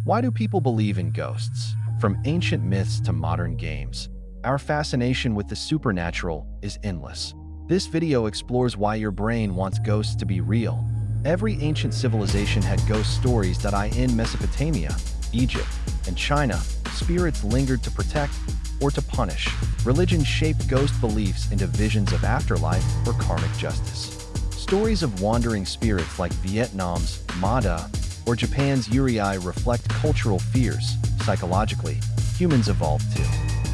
Why do people believe in ghosts? From ancient myths to modern games, our fascination with the supernatural is endless. This video explores why your brain wants ghosts to be real. Every ancient civilization had ghost stories. In Mesopotamia, Egypt, and China, spirits lingered to protect or to punish. Religion shaped ghost beliefs into visions of afterlife or karmic justice. Stories of wandering spirits like Vietnam's Mada or Japan's eerie reflect cultural fears. Psychologically, humans evolved to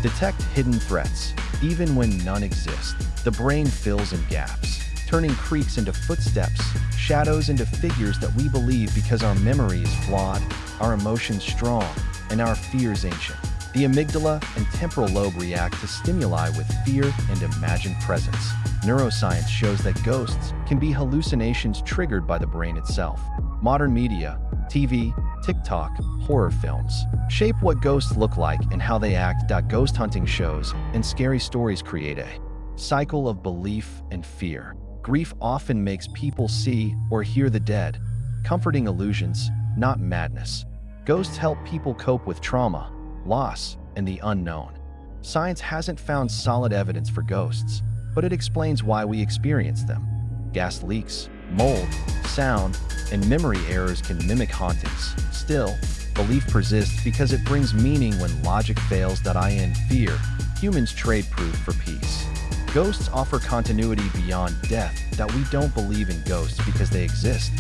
detect hidden threats, even when none exist. The brain fills in gaps, turning creaks into footsteps, shadows into figures that we believe because our memory is flawed, our emotions strong, and our fears ancient. The amygdala and temporal lobe react to stimuli with fear and imagined presence. Neuroscience shows that ghosts can be hallucinations triggered by the brain itself. Modern media, TV, TikTok, horror films shape what ghosts look like and how they act. Ghost hunting shows and scary stories create a cycle of belief and fear. Grief often makes people see or hear the dead, comforting illusions, not madness. Ghosts help people cope with trauma, loss, and the unknown. Science hasn't found solid evidence for ghosts, but it explains why we experience them. Gas leaks, mold, sound, and memory errors can mimic hauntings. Still, belief persists because it brings meaning when logic fails. In fear, humans trade proof for peace. Ghosts offer continuity beyond death. We don't believe in ghosts because they exist.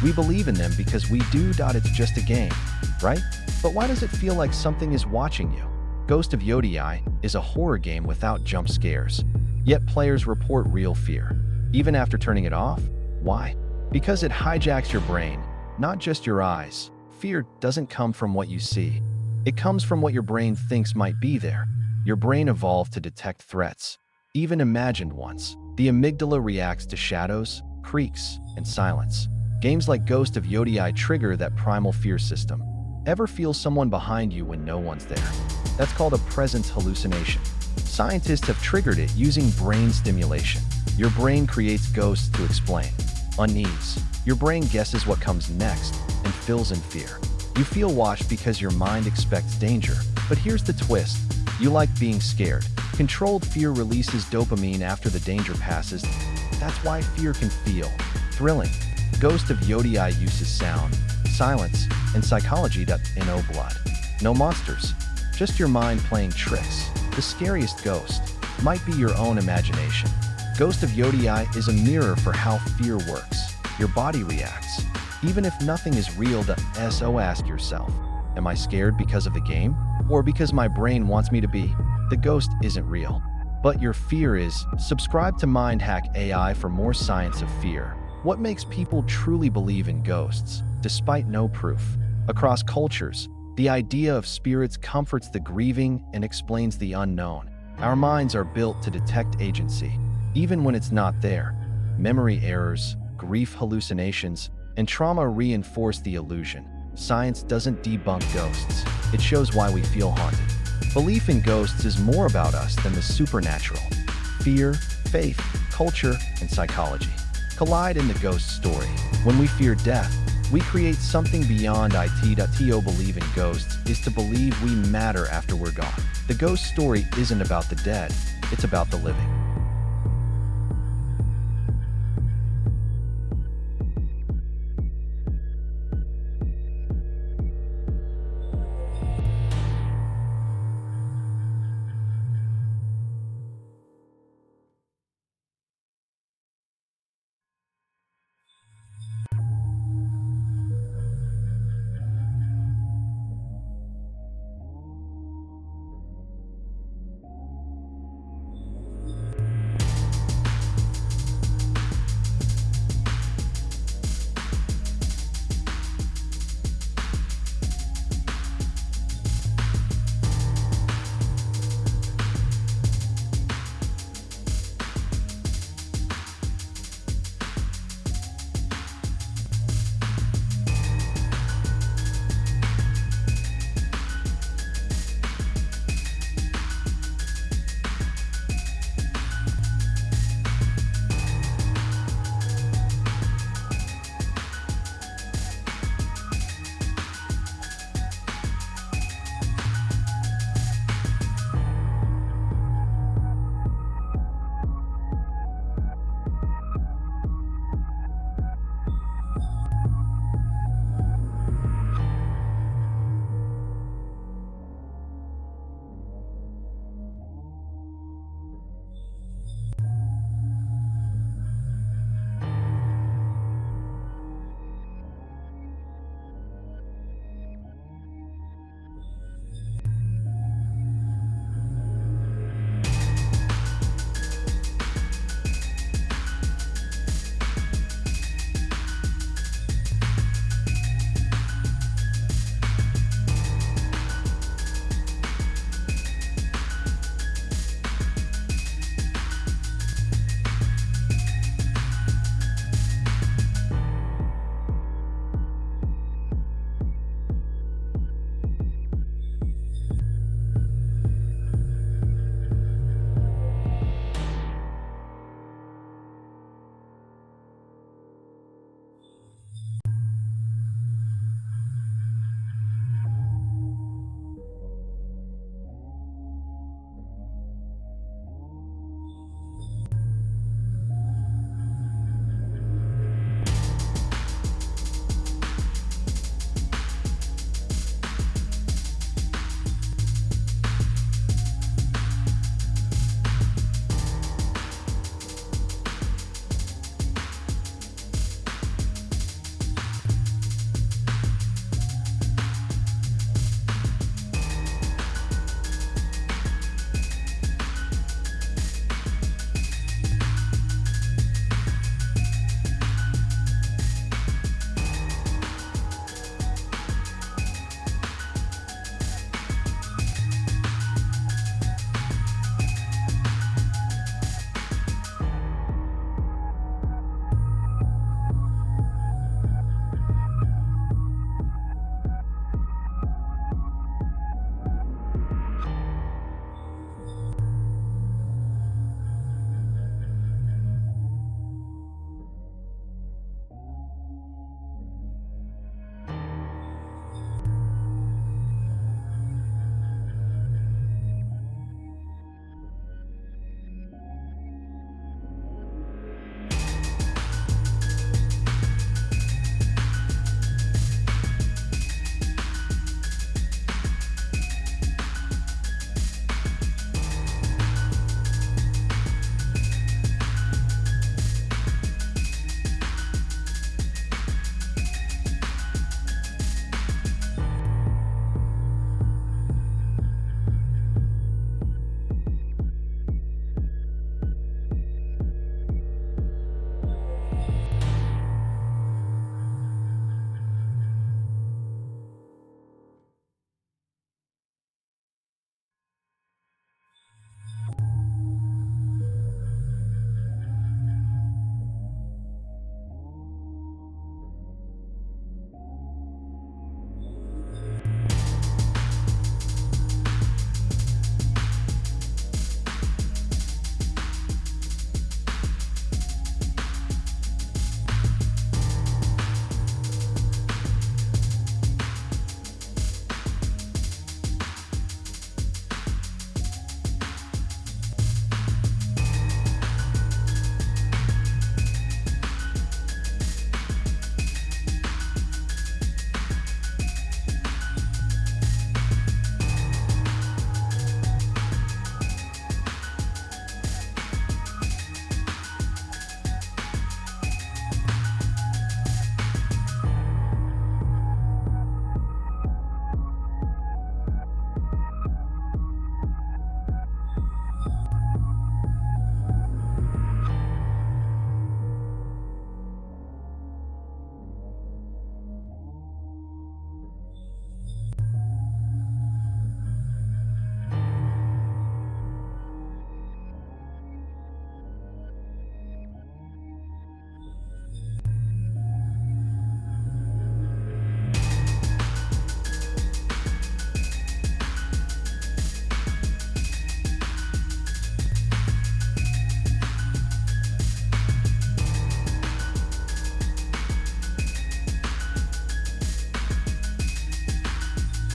We believe in them because we do. It's just a game, right? But why does it feel like something is watching you? Ghost of Yodiai is a horror game without jump scares, yet players report real fear, even after turning it off. Why? Because it hijacks your brain, not just your eyes. Fear doesn't come from what you see. It comes from what your brain thinks might be there. Your brain evolved to detect threats, even imagined ones. The amygdala reacts to shadows, creaks, and silence. Games like Ghost of Yodiai trigger that primal fear system. Ever feel someone behind you when no one's there? That's called a presence hallucination. Scientists have triggered it using brain stimulation. Your brain creates ghosts to explain. Unease. Your brain guesses what comes next and fills in fear. You feel watched because your mind expects danger. But here's the twist. You like being scared. Controlled fear releases dopamine after the danger passes. That's why fear can feel thrilling. Ghost of Yodiai uses sound, silence, and psychology. No blood, no monsters, just your mind playing tricks. The scariest ghost might be your own imagination. Ghost of Yodiai is a mirror for how fear works. Your body reacts, even if nothing is real. So ask yourself, am I scared because of the game, or because my brain wants me to be? The ghost isn't real, but your fear is. Subscribe to Mind Hack AI for more science of fear. What makes people truly believe in ghosts, despite no proof? Across cultures, the idea of spirits comforts the grieving and explains the unknown. Our minds are built to detect agency, even when it's not there. Memory errors, grief hallucinations, and trauma reinforce the illusion. Science doesn't debunk ghosts. It shows why we feel haunted. Belief in ghosts is more about us than the supernatural. Fear, faith, culture, and psychology collide in the ghost story. When we fear death, we create something beyond it. To believe in ghosts is to believe we matter after we're gone. The ghost story isn't about the dead, it's about the living.